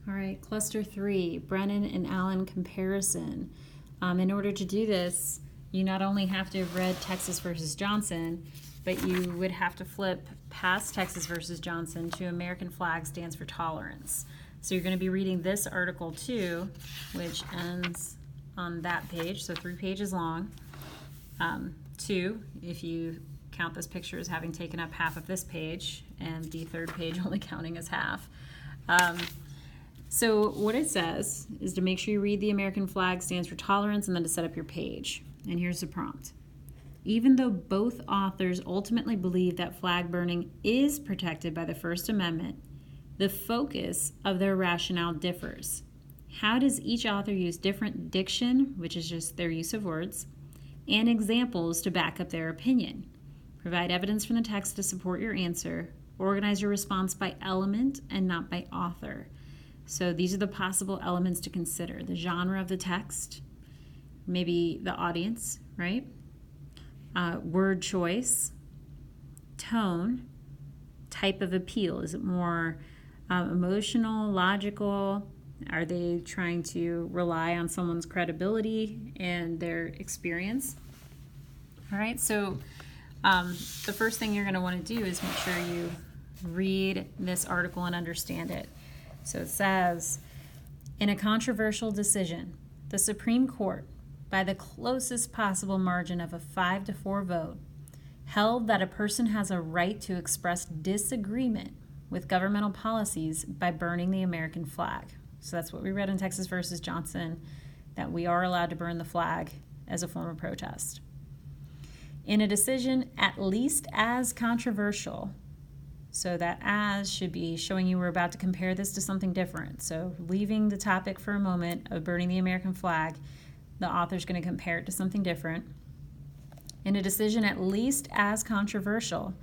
All right, cluster 3, Brennan and Allen comparison. In order to do this, you not only have to have read Texas versus Johnson, but you would have to flip past Texas versus Johnson to American flag stands for tolerance. So you're going to be reading this article too, which ends on that page, so 3 pages long. 2, if you count this picture as having taken up half of this page, and the 3rd page only counting as half. So what it says is to make sure you read the American flag stands for tolerance and then to set up your page. And here's the prompt. Even though both authors ultimately believe that flag burning is protected by the First Amendment, the focus of their rationale differs. How does each author use different diction, which is just their use of words, and examples to back up their opinion? Provide evidence from the text to support your answer. Organize your response by element and not by author. So these are the possible elements to consider. The genre of the text, maybe the audience, right? Word choice, tone, type of appeal. Is it more emotional, logical? Are they trying to rely on someone's credibility and their experience? All right, so the first thing you're going to want to do is make sure you read this article and understand it. So it says, in a controversial decision, the Supreme Court, by the closest possible margin of a 5-4 vote, held that a person has a right to express disagreement with governmental policies by burning the American flag. So that's what we read in Texas versus Johnson, that we are allowed to burn the flag as a form of protest. In a decision at least as controversial, so that as should be showing you we're about to compare this to something different. So leaving the topic for a moment of burning the American flag, the author's going to compare it to something different. In a decision at least as controversial,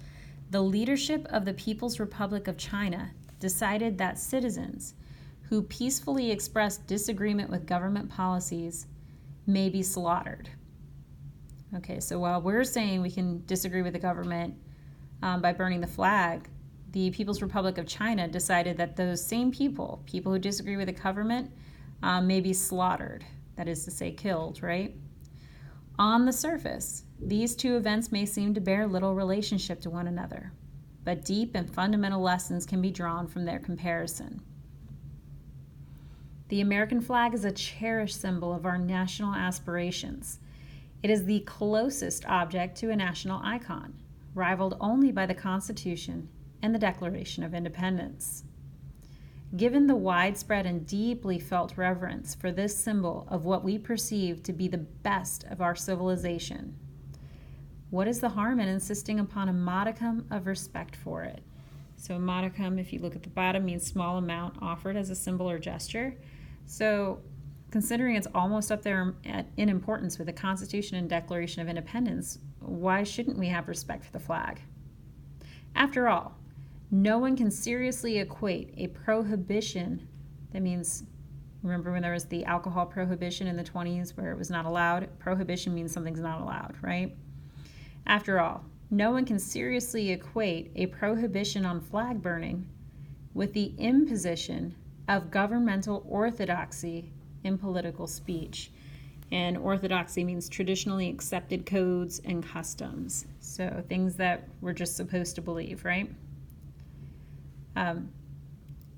the leadership of the People's Republic of China decided that citizens who peacefully express disagreement with government policies may be slaughtered. Okay, so while we're saying we can disagree with the government by burning the flag, the People's Republic of China decided that those same people who disagree with the government, may be slaughtered. That is to say, killed, right? On the surface, these two events may seem to bear little relationship to one another, but deep and fundamental lessons can be drawn from their comparison. The American flag is a cherished symbol of our national aspirations. It is the closest object to a national icon, rivaled only by the Constitution and the Declaration of Independence. Given the widespread and deeply felt reverence for this symbol of what we perceive to be the best of our civilization, what is the harm in insisting upon a modicum of respect for it? So modicum, if you look at the bottom, means small amount offered as a symbol or gesture. So considering it's almost up there in importance with the Constitution and Declaration of Independence, why shouldn't we have respect for the flag? After all, no one can seriously equate a prohibition, that means, remember when there was the alcohol prohibition in the 20s where it was not allowed? Prohibition means something's not allowed, right? After all, no one can seriously equate a prohibition on flag burning with the imposition of governmental orthodoxy in political speech. And orthodoxy means traditionally accepted codes and customs. So things that we're just supposed to believe, right?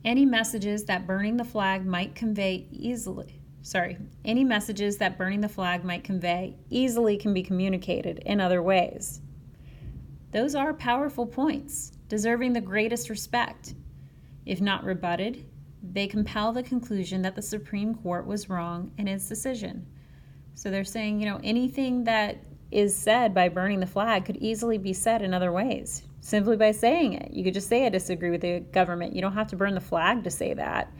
Any messages that burning the flag might convey easily can be communicated in other ways. Those are powerful points, deserving the greatest respect. If not rebutted, they compel the conclusion that the Supreme Court was wrong in its decision. So they're saying, anything that is said by burning the flag could easily be said in other ways, simply by saying it. You could just say, I disagree with the government. You don't have to burn the flag to say that.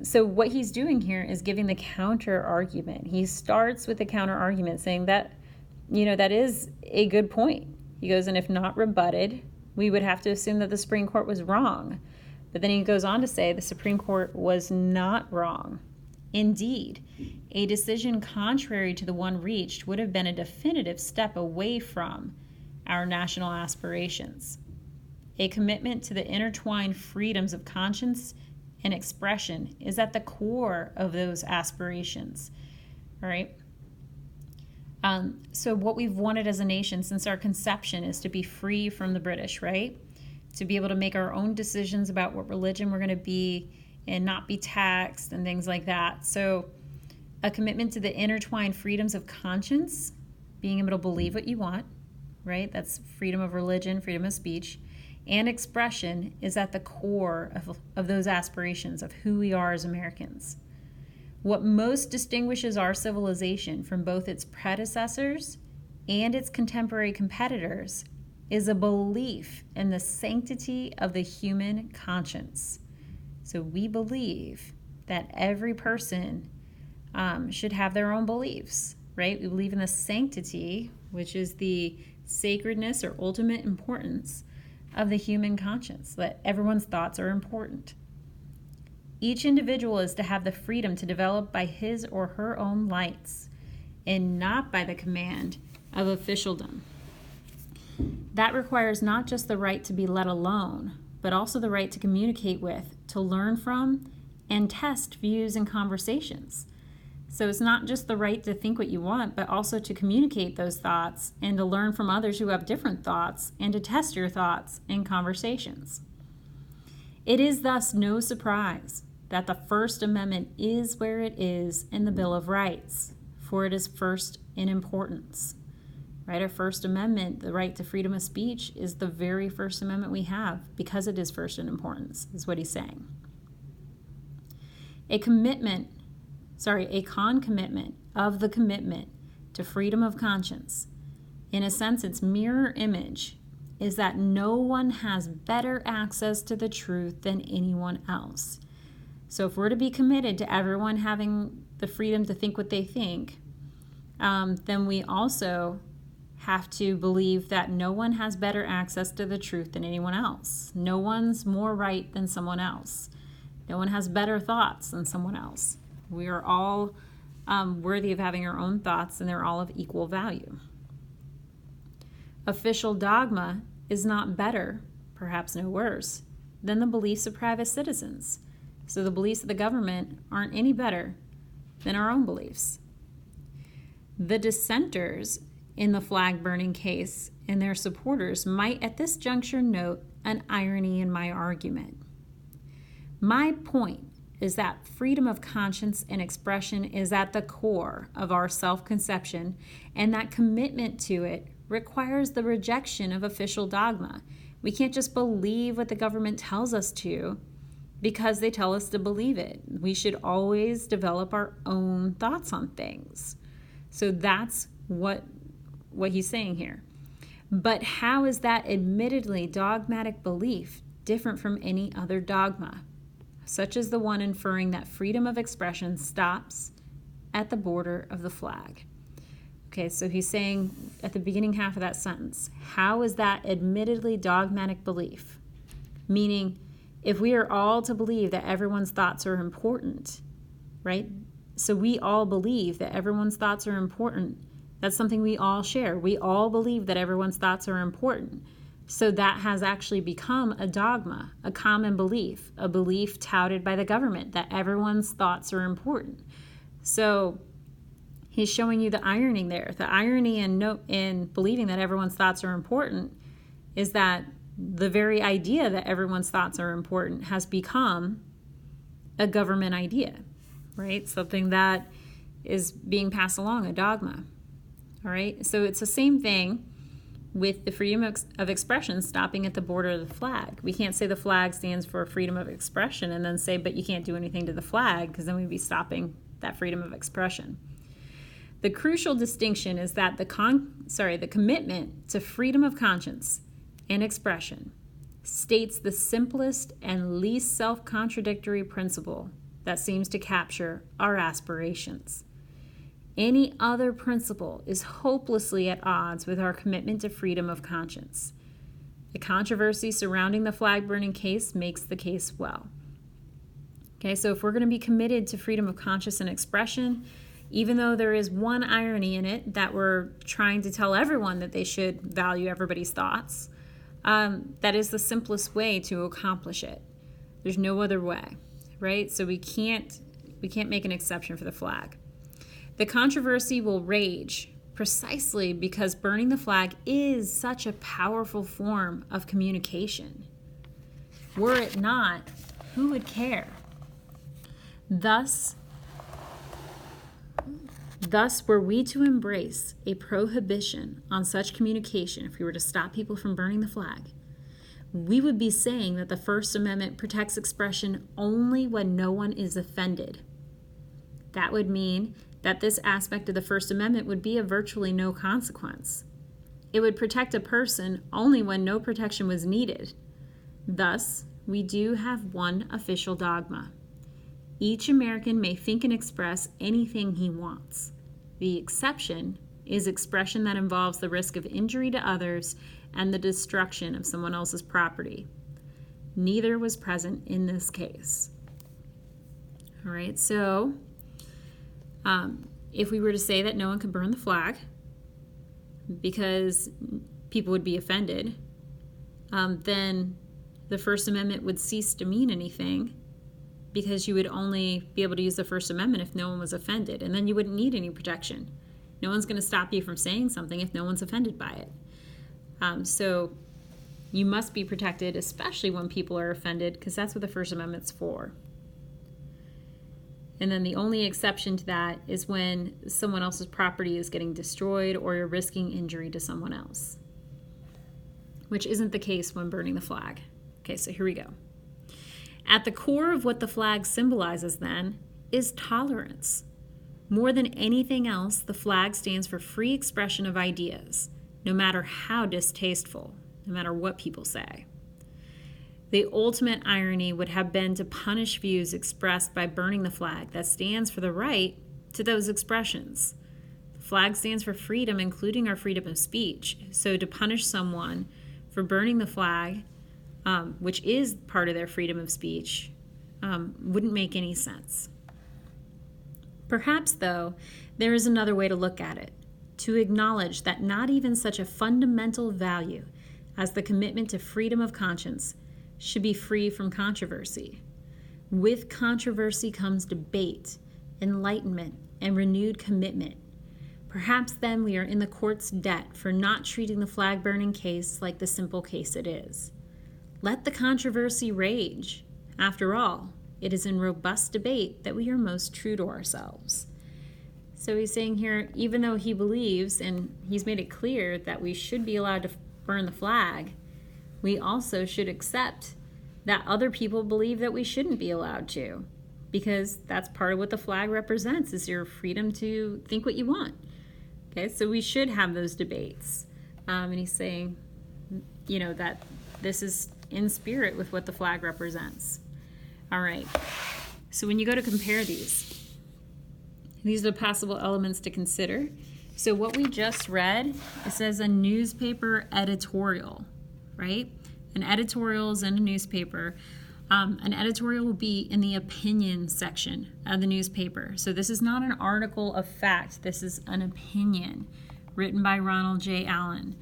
So what he's doing here is giving the counter argument. He starts with the counter argument saying that, that is a good point. He goes, and if not rebutted, we would have to assume that the Supreme Court was wrong. But then he goes on to say the Supreme Court was not wrong. Indeed, a decision contrary to the one reached would have been a definitive step away from our national aspirations. A commitment to the intertwined freedoms of conscience and expression is at the core of those aspirations. All right. So what we've wanted as a nation since our conception is to be free from the British, right? To be able to make our own decisions about what religion we're going to be and not be taxed and things like that. So a commitment to the intertwined freedoms of conscience, being able to believe what you want, right? That's freedom of religion, freedom of speech, and expression is at the core of those aspirations of who we are as Americans. What most distinguishes our civilization from both its predecessors and its contemporary competitors is a belief in the sanctity of the human conscience. So we believe that every person should have their own beliefs, right? We believe in the sanctity, which is the sacredness or ultimate importance of the human conscience, that everyone's thoughts are important. Each individual is to have the freedom to develop by his or her own lights and not by the command of officialdom. That requires not just the right to be let alone, but also the right to communicate with, to learn from, and test views and conversations. So it's not just the right to think what you want, but also to communicate those thoughts and to learn from others who have different thoughts and to test your thoughts in conversations. It is thus no surprise that the First Amendment is where it is in the Bill of Rights, for it is first in importance. Right? Our First Amendment, the right to freedom of speech, is the very First Amendment we have because it is first in importance, is what he's saying. A concomitant of the commitment to freedom of conscience, in a sense its mirror image, is that no one has better access to the truth than anyone else. So if we're to be committed to everyone having the freedom to think what they think, then we also have to believe that no one has better access to the truth than anyone else. No one's more right than someone else. No one has better thoughts than someone else. We are all worthy of having our own thoughts, and they're all of equal value. Official dogma is not better, perhaps no worse, than the beliefs of private citizens. So the beliefs of the government aren't any better than our own beliefs. The dissenters in the flag burning case and their supporters might at this juncture note an irony in my argument. My point is that freedom of conscience and expression is at the core of our self-conception, and that commitment to it requires the rejection of official dogma. We can't just believe what the government tells us to because they tell us to believe it. We should always develop our own thoughts on things. So that's what he's saying here. But how is that admittedly dogmatic belief different from any other dogma, such as the one inferring that freedom of expression stops at the border of the flag? Okay, so he's saying at the beginning half of that sentence, how is that admittedly dogmatic belief? Meaning, if we are all to believe that everyone's thoughts are important, right? So we all believe that everyone's thoughts are important. That's something we all share. We all believe that everyone's thoughts are important. So that has actually become a dogma, a common belief, a belief touted by the government that everyone's thoughts are important. So he's showing you the irony there. The irony in believing that everyone's thoughts are important is that the very idea that everyone's thoughts are important has become a government idea, right? Something that is being passed along, a dogma. All right, so it's the same thing with the freedom of expression stopping at the border of the flag. We can't say the flag stands for freedom of expression and then say, but you can't do anything to the flag, because then we'd be stopping that freedom of expression. The crucial distinction is that the commitment to freedom of conscience and expression states the simplest and least self-contradictory principle that seems to capture our aspirations. Any other principle is hopelessly at odds with our commitment to freedom of conscience. The controversy surrounding the flag burning case makes the case well. Okay, so if we're going to be committed to freedom of conscience and expression, even though there is one irony in it that we're trying to tell everyone that they should value everybody's thoughts, that is the simplest way to accomplish it. There's no other way, right? So we can't make an exception for the flag. The controversy will rage precisely because burning the flag is such a powerful form of communication. Were it not, who would care? Thus, were we to embrace a prohibition on such communication, if we were to stop people from burning the flag, we would be saying that the First Amendment protects expression only when no one is offended. That would mean that this aspect of the First Amendment would be of virtually no consequence. It would protect a person only when no protection was needed. Thus, we do have one official dogma. Each American may think and express anything he wants. The exception is expression that involves the risk of injury to others and the destruction of someone else's property. Neither was present in this case. All right, so if we were to say that no one could burn the flag because people would be offended, then the First Amendment would cease to mean anything, because you would only be able to use the First Amendment if no one was offended, and then you wouldn't need any protection. No one's going to stop you from saying something if no one's offended by it. So you must be protected, especially when people are offended, because that's what the First Amendment's for. And then the only exception to that is when someone else's property is getting destroyed or you're risking injury to someone else, which isn't the case when burning the flag. Okay, so here we go. At the core of what the flag symbolizes, then, is tolerance. More than anything else, the flag stands for free expression of ideas, no matter how distasteful, no matter what people say. The ultimate irony would have been to punish views expressed by burning the flag that stands for the right to those expressions. The flag stands for freedom, including our freedom of speech. So to punish someone for burning the flag, which is part of their freedom of speech, wouldn't make any sense. Perhaps, though, there is another way to look at it, to acknowledge that not even such a fundamental value as the commitment to freedom of conscience should be free from controversy. With controversy comes debate, enlightenment, and renewed commitment. Perhaps then we are in the court's debt for not treating the flag-burning case like the simple case it is. Let the controversy rage. After all, it is in robust debate that we are most true to ourselves. So he's saying here, even though he believes, and he's made it clear that we should be allowed to burn the flag, we also should accept that other people believe that we shouldn't be allowed to, because that's part of what the flag represents, is your freedom to think what you want. Okay, so we should have those debates. And he's saying, that this is in spirit with what the flag represents. All right, so when you go to compare these are the possible elements to consider. So what we just read, it says a newspaper editorial, right? An editorial is in a newspaper. An editorial will be in the opinion section of the newspaper. So this is not an article of fact. This is an opinion written by Ronald J. Allen.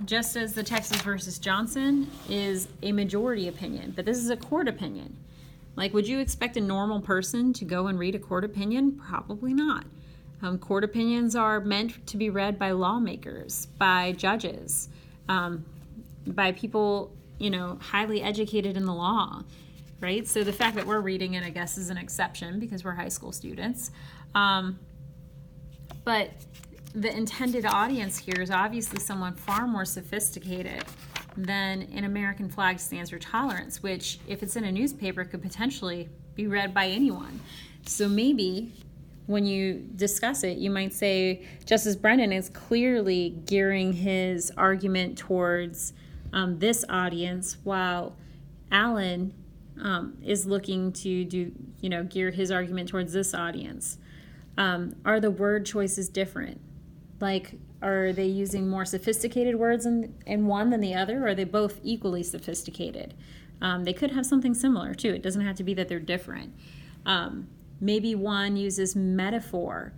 Just as the Texas versus Johnson is a majority opinion, but this is a court opinion. Like, would you expect a normal person to go and read a court opinion? Probably not. Court opinions are meant to be read by lawmakers, by judges, by people, highly educated in the law, right? So the fact that we're reading it, I guess, is an exception because we're high school students. But the intended audience here is obviously someone far more sophisticated than an American flag stands for tolerance, which, if it's in a newspaper, could potentially be read by anyone. So maybe when you discuss it, you might say Justice Brennan is clearly gearing his argument towards this audience, while Allen is looking to gear his argument towards this audience. Are the word choices different? Like, are they using more sophisticated words in one than the other, or are they both equally sophisticated? They could have something similar, too. It doesn't have to be that they're different. Maybe one uses metaphor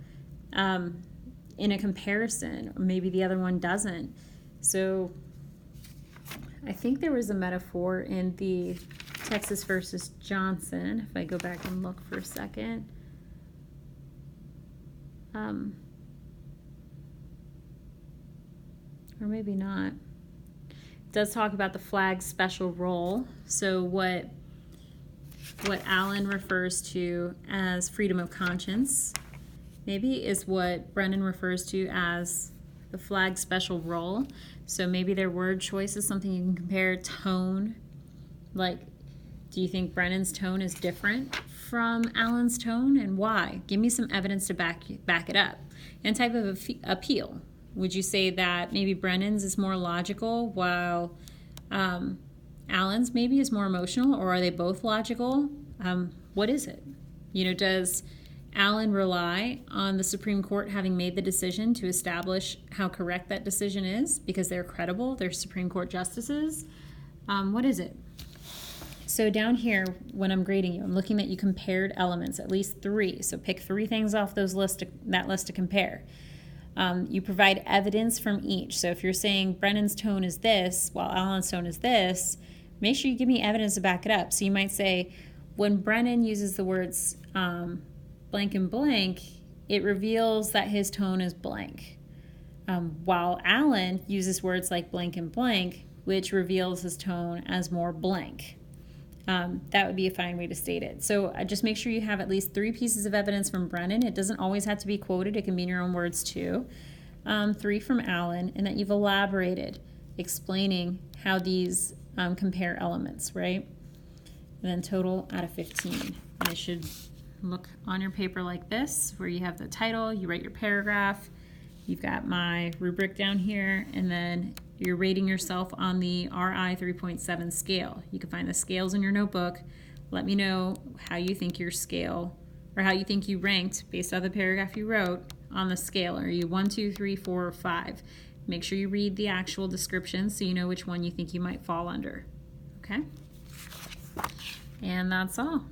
in a comparison, or maybe the other one doesn't. So I think there was a metaphor in the Texas versus Johnson, if I go back and look for a second. Or maybe not. It does talk about the flag's special role. So what Allen refers to as freedom of conscience maybe is what Brennan refers to as the flag's special role. So maybe their word choice is something you can compare. Tone, like, do you think Brennan's tone is different from Allen's tone, and why? Give me some evidence to back it up. And type of appeal. Would you say that maybe Brennan's is more logical while Allen's maybe is more emotional, or are they both logical? What is it? You know, does Allen rely on the Supreme Court having made the decision to establish how correct that decision is because they're credible, they're Supreme Court justices? What is it? So down here, when I'm grading you, I'm looking at you compared elements, at least 3. So pick 3 things off that list to compare. You provide evidence from each. So if you're saying Brennan's tone is this, while Allen's tone is this, make sure you give me evidence to back it up. So you might say, when Brennan uses the words blank and blank, it reveals that his tone is blank. While Allen uses words like blank and blank, which reveals his tone as more blank. That would be a fine way to state it. So just make sure you have at least 3 pieces of evidence from Brennan. It doesn't always have to be quoted. It can be in your own words too. 3 from Allen, and that you've elaborated, explaining how these compare elements, right? And then total out of 15. And it should look on your paper like this, where you have the title, you write your paragraph, you've got my rubric down here, and then you're rating yourself on the RI 3.7 scale. You can find the scales in your notebook. Let me know how you think your scale, or how you think you ranked based on the paragraph you wrote on the scale. Are you 1, 2, 3, 4, or 5? Make sure you read the actual description so you know which one you think you might fall under. Okay? And that's all.